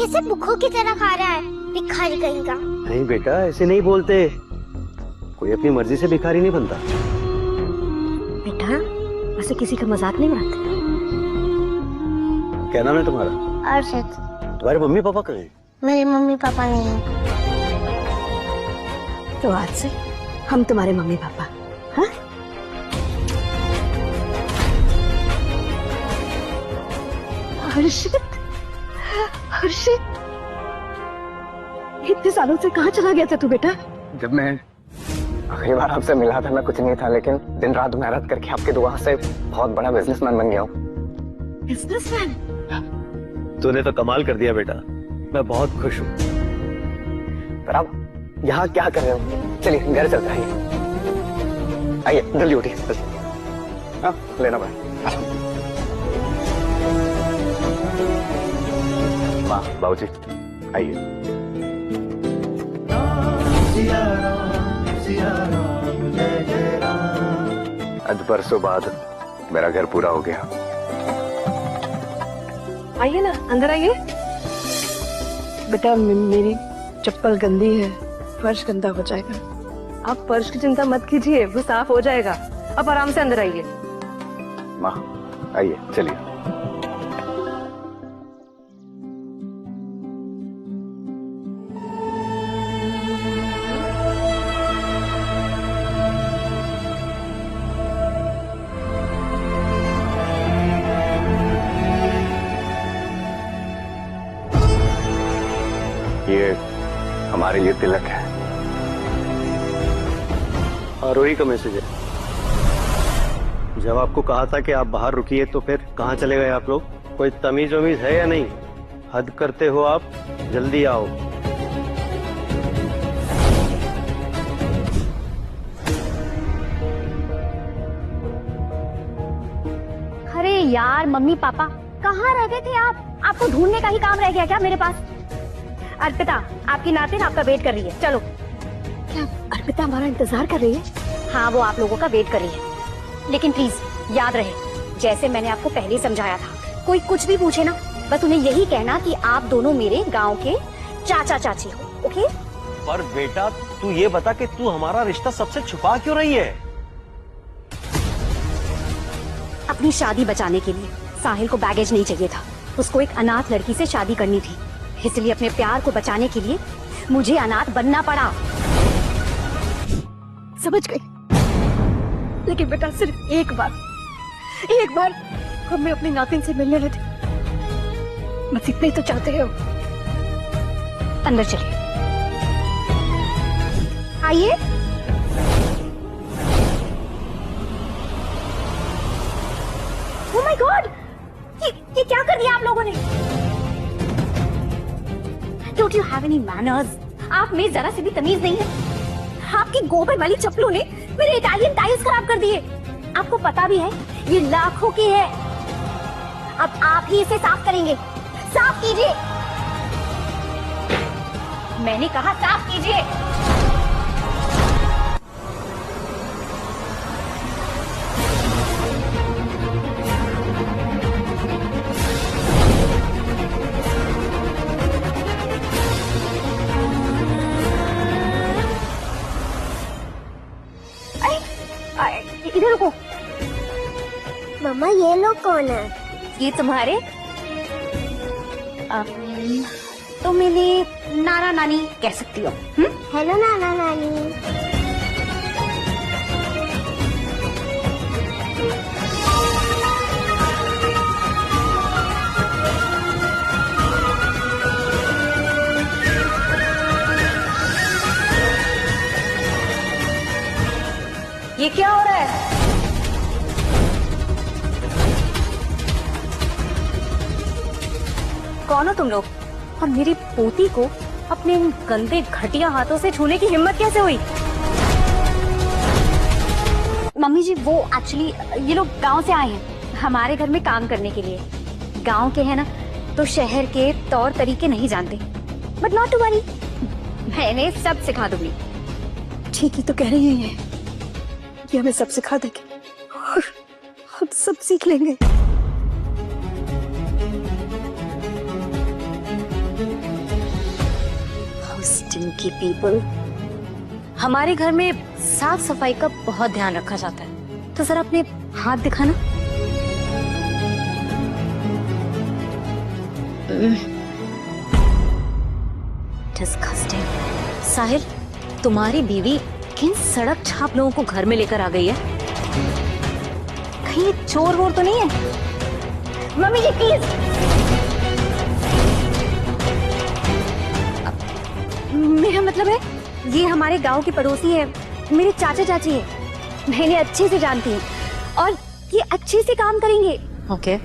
कैसे भूखों की तरह खा रहा है, भिखारी कहीं का। नहीं बेटा, ऐसे नहीं बोलते, कोई अपनी मर्जी से भिखारी नहीं बनता। बेटा वैसे किसी का मजाक नहीं उड़ाते। क्या नाम है तुम्हारा? अर्षद। तुम्हारे मम्मी पापा कहाँ हैं? मेरे मम्मी पापा नहीं है। तो आज से हम तुम्हारे मम्मी पापा। हाँ? हर्षित, हर्षित, इतने सालों से कहाँ चला गया था तू बेटा? जब मैं आखिरी बार आपसे मिला था मैं कुछ नहीं था, लेकिन दिन रात मेहनत करके आपकी दुआ से बहुत बड़ा बिजनेसमैन बन गया हूँ। बिजनेसमैन? तूने तो कमाल कर दिया बेटा, मैं बहुत खुश हूँ। पर आप यहाँ क्या कर रहे हो? चलिए घर चलते हैं। आइए जल्दी उठिए। हाँ लेना भाई। माँ बाबूजी आइए। आज बरसों बाद मेरा घर पूरा हो गया। आइए ना, अंदर आइए। बेटा मेरी चप्पल गंदी है, फर्श गंदा हो जाएगा। आप फर्श की चिंता मत कीजिए, वो साफ हो जाएगा। आप आराम से अंदर आइए। माँ आइए चलिए। ये हमारे लिए तिलक है। आरोही का मैसेज है। जब आपको कहा था कि आप बाहर रुकिए तो फिर कहाँ चले गए आप लोग? कोई तमीज वमीज है या नहीं? हद करते हो आप, जल्दी आओ। अरे यार मम्मी पापा कहाँ रह गए थे आप? आपको ढूंढने का ही काम रह गया क्या मेरे पास? अर्पिता आपकी नातिन आपका वेट कर रही है, चलो। क्या अर्पिता हमारा इंतजार कर रही है? हाँ वो आप लोगों का वेट कर रही है, लेकिन प्लीज याद रहे जैसे मैंने आपको पहले समझाया था, कोई कुछ भी पूछे ना बस उन्हें यही कहना कि आप दोनों मेरे गांव के चाचा चाची हो, ओके? पर बेटा तू ये बता कि तू हमारा रिश्ता सबसे छुपा क्यों रही है? अपनी शादी बचाने के लिए साहिल को बैगेज नहीं चाहिए था, उसको एक अनाथ लड़की से शादी करनी थी, इसलिए अपने प्यार को बचाने के लिए मुझे अनाथ बनना पड़ा। समझ गई, लेकिन बेटा सिर्फ एक बार हमें अपनी नातिन से मिलने दे, बस इतना ही तो चाहते हो। अंदर चलिए, आइए। ओह माय गॉड, ये क्या कर दिया आप लोगों ने? Don't you have any manners? आप में जरा सी भी तमीज नहीं है। आपकी गोबर वाली चप्पलों ने मेरे इटालियन टाइल्स खराब कर दिए। आपको पता भी है ये लाखों की है। अब आप ही इसे साफ करेंगे। साफ कीजिए, मैंने कहा साफ कीजिए। इधर रुको। मम्मा ये लोग कौन है? ये तुम्हारे तुम मेरी नाना नानी कह सकती हो। हेलो नाना नानी। ये क्या हो रहा है? कौन हो तुम लोग? और मेरी पोती को अपने इन गंदे घटिया हाथों से छूने की हिम्मत कैसे हुई? मम्मी जी वो एक्चुअली ये लोग गांव से आए हैं हमारे घर में काम करने के लिए। गांव के हैं ना तो शहर के तौर तरीके नहीं जानते, बट नॉट टू वरी, मैंने सब सिखा दूंगी। ठीक ही तो कह रही है कि हमें सब सिखा देगी और हम सब सीख लेंगे। Stinky people. हमारे घर में साफ सफाई का बहुत ध्यान रखा जाता है, तो जरा अपने हाथ दिखाना। डिस्गस्टिंग। साहिल, तुम्हारी बीवी किन सड़क छाप लोगों को घर में लेकर आ गई है? कहीं चोर वोर तो नहीं है? Mummy ji please. मेरा मतलब है ये हमारे गांव की पड़ोसी है, मेरे चाचा चाची है, मैं इन्हें अच्छे से जानती हूँ और ये अच्छे से काम करेंगे। ओके।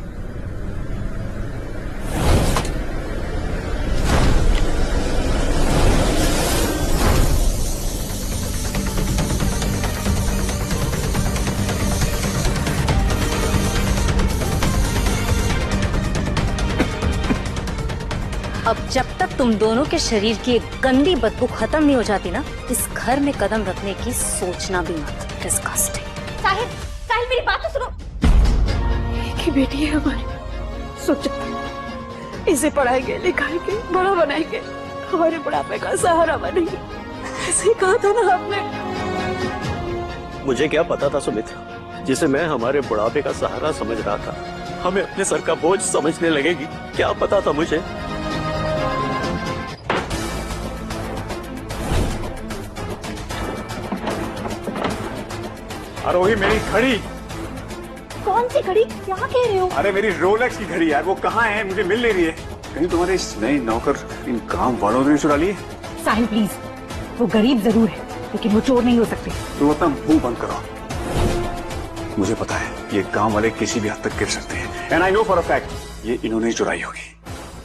अब जब तक तुम दोनों के शरीर की एक गंदी बदबू खत्म नहीं हो जाती ना, इस घर में कदम रखने की सोचना भी मत। डिस्गस्टिंग। साहिल, साहिल मेरी बात तो सुनो। एक ही बेटी है हमारी, सोचो इसे पढ़ाएंगे लिखाएंगे बड़ा बनाएंगे, हमारे बुढ़ापे का सहारा बनेंगे, ऐसे कहा था ना आपने। मुझे क्या पता था सुमित्रा, जिसे मैं हमारे बुढ़ापे का सहारा समझ रहा था, हमें अपने सर का बोझ समझने लगेगी। क्या पता था मुझे। आरोही, मेरी घड़ी। कौन सी घड़ी? क्या कह रहे हो? अरे मेरी रोलेक्स की घड़ी यार, वो कहाँ है? मुझे मिल नहीं रही है। कहीं तुम्हारे इस नए नौकर इन गांव वालों ने चुरा ली है? साहिल प्लीज, वो गरीब जरूर है लेकिन वो चोर नहीं हो सकते। तुम अपना मुंह बंद करो। मुझे पता है ये गांव वाले किसी भी हद तक गिर सकते हैं, and I know for a fact ये इन्होंने चुराई होगी।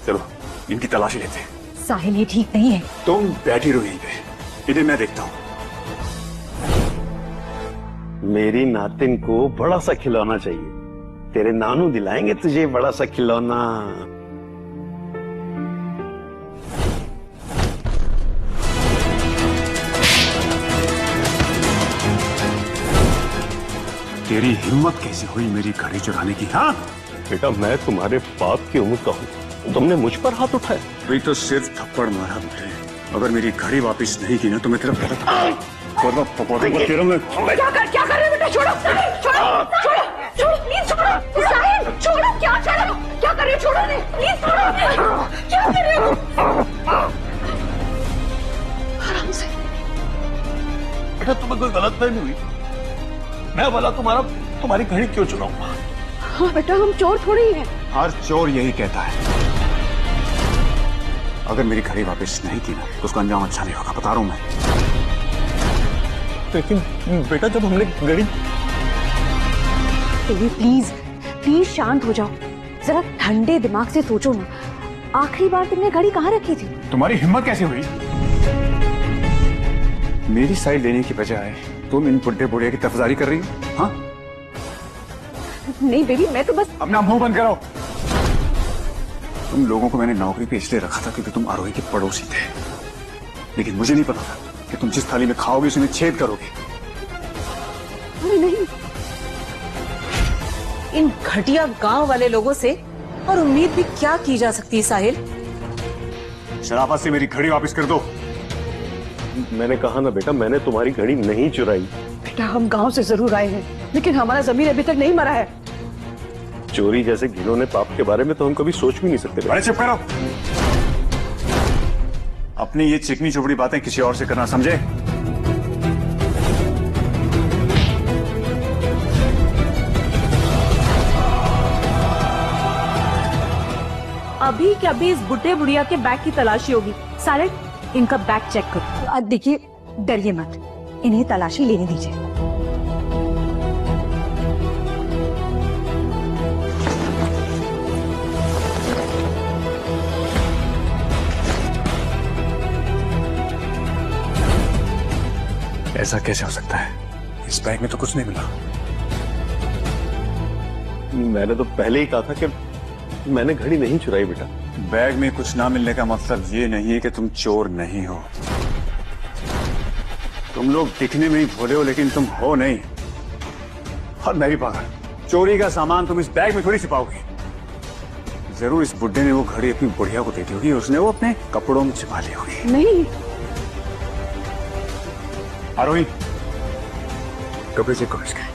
चलो इनकी तलाशी लेते हैं। साहिल ये ठीक नहीं है। तुम बैठी रहो यहीं पे, इन्हें मैं देखता हूँ। मेरी नातिन को बड़ा सा खिलौना चाहिए, तेरे नानू दिलाएंगे तुझे बड़ा सा खिलौना। तेरी हिम्मत कैसे हुई मेरी घड़ी चुराने की? हाँ बेटा, मैं तुम्हारे बाप की उम्र का हूँ, तुमने मुझ पर हाथ उठाया। अभी तो सिर्फ थप्पड़ मारा मुझे, अगर मेरी घड़ी वापस नहीं की ना तो मैं तेरा क्या कर रहे हो बेटा? छोड़ो छोड़ो प्लीज छोड़ो। साहिल छोड़ो, क्या कर रहे हो? छोड़ो नहीं, प्लीज छोड़ो। क्या कर रहे हो? आराम से। बेटा तुम्हें कोई गलत फहमी हुई, मैं बोला तुम्हारी घड़ी क्यों चुराऊंगा? हाँ बेटा, हम चोर थोड़ी हैं। हर चोर यही कहता है, अगर मेरी घड़ी वापस नहीं की ना तो उसका अंजाम अच्छा नहीं होगा, बता रहा हूं मैं। लेकिन बेटा जब हमने घड़ी। प्लीज शांत हो जाओ, जरा ठंडे दिमाग से सोचो ना। आखिरी बार तुमने घड़ी कहाँ रखी थी? तुम्हारी हिम्मत कैसे हुई? मेरी साइड लेने की बजाय तुम इन बुढ़े बुढ़िया की तरफदारी कर रही हो। हाँ नहीं बेबी, मैं तो बस। अपना मुंह बंद करो। तुम लोगों को मैंने नौकरी पे इसलिए रखा था क्योंकि तुम आरोही के पड़ोसी थे, लेकिन मुझे नहीं पता था कि तुम जिस थाली में खाओगे उसमें छेद करोगे। नहीं, इन घटिया गांव वाले लोगों से और उम्मीद भी क्या की जा सकती है? साहिल, शराफत से मेरी घड़ी वापस कर दो। मैंने कहा ना बेटा, मैंने तुम्हारी घड़ी नहीं चुराई। बेटा हम गांव से जरूर आए हैं, लेकिन हमारा जमीन अभी तक नहीं मरा है। चोरी जैसे घिनौने पाप के बारे में तो हम कभी सोच भी नहीं सकते। अरे चुप करो, अपनी ये चिकनी चुपड़ी बातें किसी और से करना, समझे? अभी के अभी इस बुढ़े बुढ़िया के बैग की तलाशी होगी। साहिल, इनका बैग चेक करो। देखिए, डरिए मत, इन्हें तलाशी लेने दीजिए। ऐसा कैसे हो सकता है? इस बैग में तो कुछ नहीं मिला। मैंने तो पहले ही कहा था कि मैंने घड़ी नहीं चुराई बेटा। बैग में कुछ ना मिलने का मतलब ये नहीं है कि तुम चोर नहीं हो। तुम लोग दिखने में ही भोले हो लेकिन तुम हो नहीं। और मैं भी पागल। चोरी का सामान तुम इस बैग में थोड़ी छिपाओगे। जरूर इस बुड्ढे ने वो घड़ी अपनी बुढ़िया को दे दी होगी, उसने वो अपने कपड़ों में छिपा ली होगी। नहीं, आरोही कपड़े चेक करो इसके।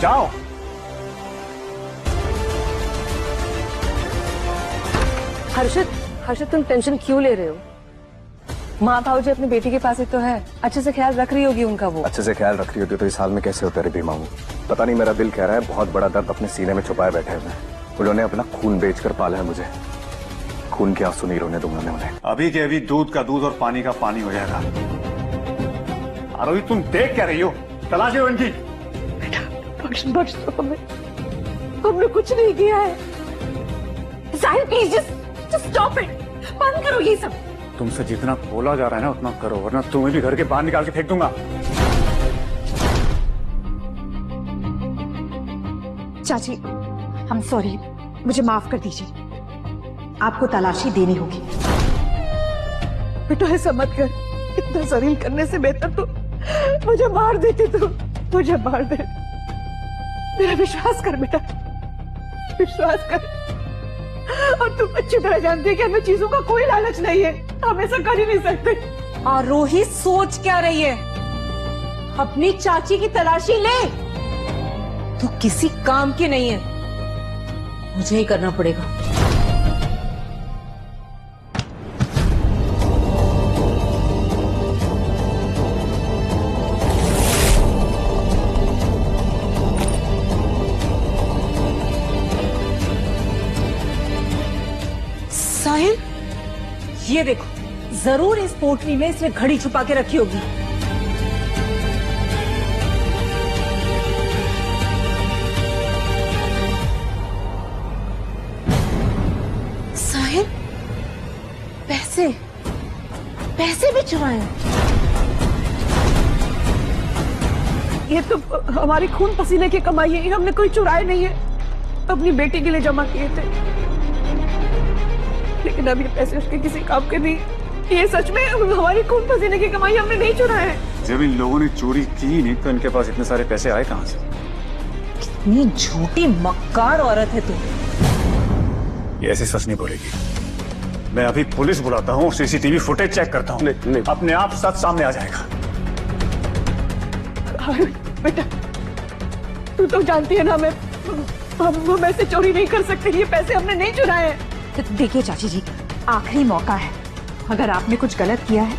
जाओ। हर्षद तुम टेंशन क्यों ले रहे हो? माँ भाव जी अपनी बेटी के पास ही तो है, अच्छे से ख्याल रख रही होगी उनका। वो अच्छे से ख्याल रख रही होती तो इस हाल में कैसे होते रहे बीमा? पता नहीं, मेरा दिल कह रहा है बहुत बड़ा दर्द अपने सीने में छुपाए बैठे हैं। उन्होंने अपना खून बेचकर पाला है मुझे, खून के आंसू नहीं रोने दूंगा मैं उन्हें। अभी के अभी दूध का दूध और पानी का पानी हो जाएगा। आरोही तुम देख क्या रही हो? तलाश लो इनकी। बख्श दो हमें, हमने कुछ नहीं किया है। साहिल प्लीज जस्ट स्टॉप इट, बंद करो ये सब। तुमसे जितना बोला जा रहा है ना उतना करो, वरना तुम्हें भी घर के बाहर निकाल के फेंक दूंगा। चाची, आई एम सॉरी, मुझे माफ कर दीजिए। आपको तलाशी देनी होगी। बेटा ऐसा मत कर, इतना जलील करने से बेहतर तो मुझे मार देती। तू मुझे मार दे, मेरा विश्वास कर बेटा, विश्वास कर। और तुम अच्छी तरह जानती है कि हमें चीजों का कोई लालच नहीं है, हम ऐसा कर ही नहीं सकते। आरोही सोच क्या रही है? अपनी चाची की तलाशी ले, तो किसी काम की नहीं है, मुझे ही करना पड़ेगा। साहिल, ये देखो, जरूर इस पोटली में इसने घड़ी छुपा के रखी होगी। साहिल, पैसे पैसे भी चुराए हैं। ये तो हमारी खून पसीने की कमाई है, हमने कोई चुराए नहीं है, अपनी बेटी के लिए जमा किए थे। लेकिन अब ये पैसे उसके किसी काम के नहीं। ये सच में हमारी खून पसीने की कमाई, हमने नहीं चुराए है। जब इन लोगों ने चोरी की नहीं तो इनके पास इतने सारे पैसे आए कहां से? कितनी झूठी मक्कार औरत है तू। ये ऐसे सच नहीं बोलेगी। मैं अभी पुलिस बुलाता हूँ, सीसीटीवी फुटेज चेक करता हूँ। नहीं। अपने आप सच सामने आ जाएगा। बेटा तू तो जानती है ना, हम ऐसे चोरी नहीं कर सकते, ये पैसे हमने नहीं चुराए हैं। देखिए चाची जी, आखिरी मौका है, अगर आपने कुछ गलत किया है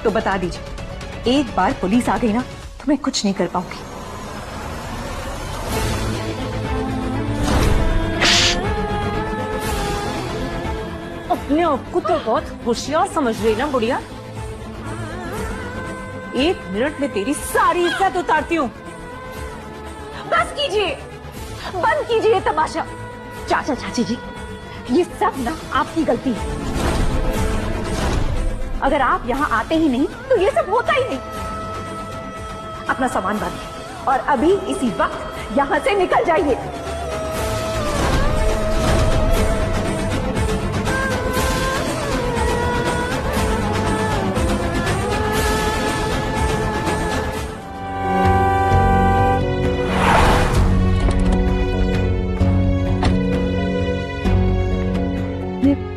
तो बता दीजिए। एक बार पुलिस आ गई ना तो मैं कुछ नहीं कर पाऊंगी। अपने आप को तो बहुत होशियार समझ रही ना बुढ़िया। 1 मिनट में तेरी सारी इज्जत उतारती हूँ। बस कीजिए, बंद कीजिए ये तमाशा। चाचा चाची जी, ये सब ना आपकी गलती है। अगर आप यहाँ आते ही नहीं तो ये सब होता ही नहीं। अपना सामान बांधिए और अभी इसी वक्त यहाँ से निकल जाइए।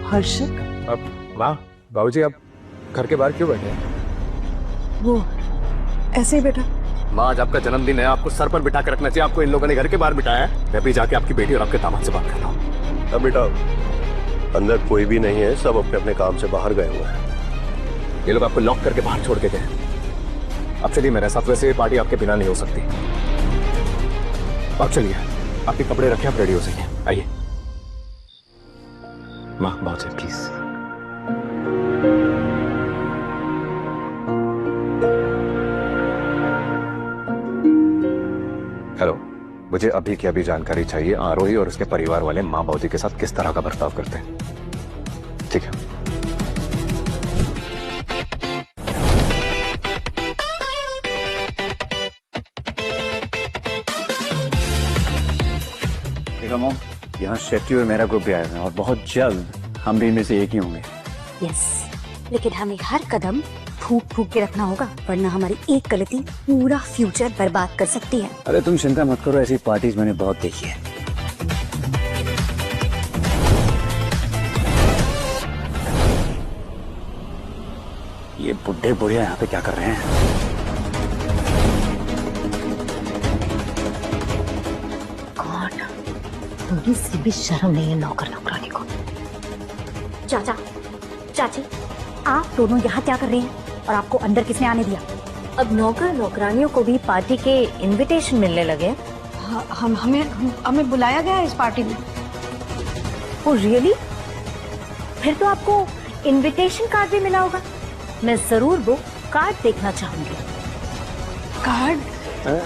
हर्षद, अब माँ बाबूजी आप घर के बाहर क्यों बैठे हैं? वो ऐसे ही बेटा। माँ आज आपका जन्मदिन है, आपको सर पर बिठा कर रखना चाहिए। आपको इन लोगों ने घर के बाहर बिठाया है। मैं भी जाके आपकी बेटी और आपके दामाद से बात करता हूँ। अब बेटा अंदर कोई भी नहीं है, सब अपने अपने काम से बाहर गए हुए हैं। ये लोग आपको लॉक करके बाहर छोड़ के गए। अब चलिए मेरे साथ, वैसे पार्टी आपके बिना नहीं हो सकती। अब चलिए, आपके कपड़े रखे, आप रेडी हो जाइए। आइए माँ, बहुत है प्लीज। हेलो, मुझे अभी की अभी जानकारी चाहिए, आरोही और उसके परिवार वाले माँ बाबूजी के साथ किस तरह का बर्ताव करते हैं। ठीक है। मॉम, यहाँ शेट्टी और मेरा ग्रुप भी आया है और बहुत जल्द हम भी इनमें से एक ही होंगे। यस, लेकिन हमें हर कदम फूंक फूंक के रखना होगा, वरना हमारी एक गलती पूरा फ्यूचर बर्बाद कर सकती है। अरे तुम चिंता मत करो, ऐसी पार्टीज मैंने बहुत देखी है। ये बुढ़े बुढ़िया यहाँ पे क्या कर रहे हैं? कौन? थोड़ी सी भी शर्म नहीं है नौकर नौकरानी को। चाचा, चाची, आप दोनों यहाँ क्या कर रहे हैं और आपको अंदर किसने आने दिया? अब नौकर नौकरानियों को भी पार्टी के इनविटेशन मिलने लगे। हमें बुलाया गया है इस पार्टी में। Oh really? फिर तो आपको इनविटेशन कार्ड भी मिला होगा। मैं जरूर वो कार्ड देखना चाहूंगी। कार्ड?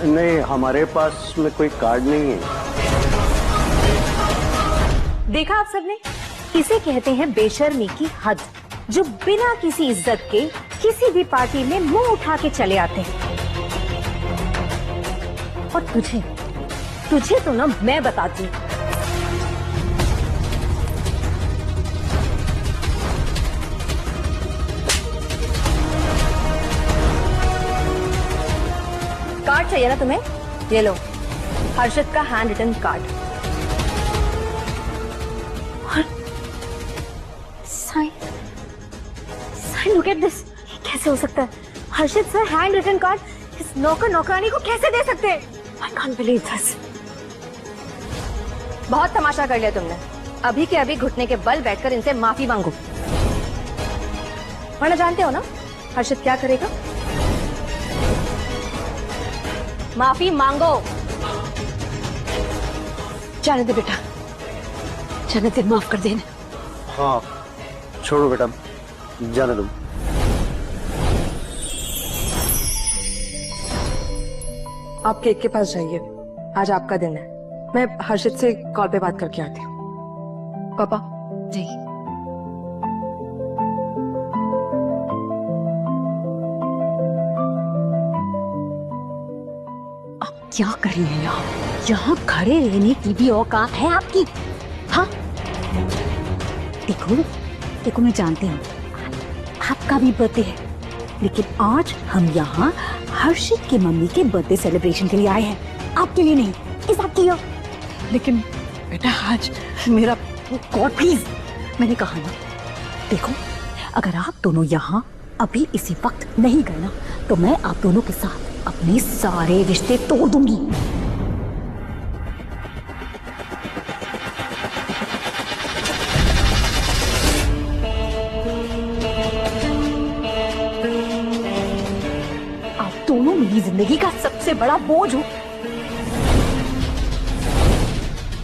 नहीं, हमारे पास में कोई कार्ड नहीं है। देखा आप सबने, इसे कहते हैं बेशर्मी की हद, जो बिना किसी इज्जत के किसी भी पार्टी में मुंह उठा के चले आते हैं। और तुझे तो ना मैं बताती हूँ। कार्ड चाहिए ना तुम्हें? ये लो, हर्षित का hand written card. Sign, look at this. कैसे हो सकता है? Harshit sir hand written card इस नौकर नौकरानी को कैसे दे सकते हैं? I can't believe this। बहुत तमाशा कर लिया तुमने। अभी के अभी घुटने के बल बैठकर इनसे माफी मांगो, वरना जानते हो ना हर्षित क्या करेगा? माफी मांगो। जाने दे बेटा, जाने दे, माफ कर देना। हाँ, छोड़ो बेटा, जाने दो। आप केक के पास जाइए, आज आपका दिन है। मैं हर्षित से कॉल पे बात करके आती हूँ। पापा जी। आप क्या कर रही हैं यहाँ? यहाँ खड़े रहने की भी औकात है आपकी? हाँ, देखो मैं जानती हूँ आपका भी बर्थडे है, लेकिन आज हम यहाँ हर्षित की मम्मी के बर्थडे सेलिब्रेशन के लिए आए हैं, आपके लिए नहीं, इस आपके लिए। लेकिन बेटा आज मेरा, गॉड प्लीज, मैंने कहा ना, देखो अगर आप दोनों यहाँ अभी इसी वक्त नहीं गए ना, तो मैं आप दोनों के साथ अपने सारे रिश्ते तोड़ दूंगी। आप दोनों मेरी जिंदगी का सबसे बड़ा बोझ हो।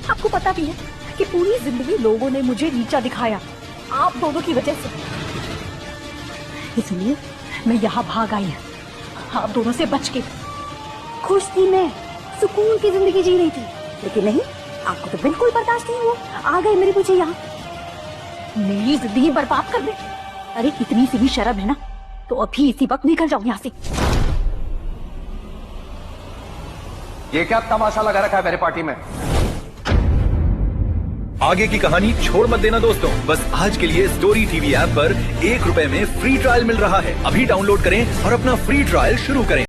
आपको पता भी है कि पूरी जिंदगी लोगों ने मुझे नीचा दिखाया आप दोनों की वजह से, इसलिए मैं यहाँ भाग आई हूँ आप दोनों से बच के। खुश थी मैं, सुकून की जिंदगी जी रही थी, लेकिन नहीं, आपको तो बिल्कुल बर्दाश्त नहीं हुआ, आ गए मेरे पीछे यहाँ मेरी जिंदगी बर्बाद कर दे। अरे इतनी सी भी शर्म है ना, तो अभी इसी वक्त निकल जाओ यहाँ से। ये क्या तमाशा लगा रखा है मेरे पार्टी में? आगे की कहानी छोड़ मत देना दोस्तों। बस आज के लिए स्टोरी टीवी ऐप पर ₹1 में फ्री ट्रायल मिल रहा है। अभी डाउनलोड करें और अपना फ्री ट्रायल शुरू करें।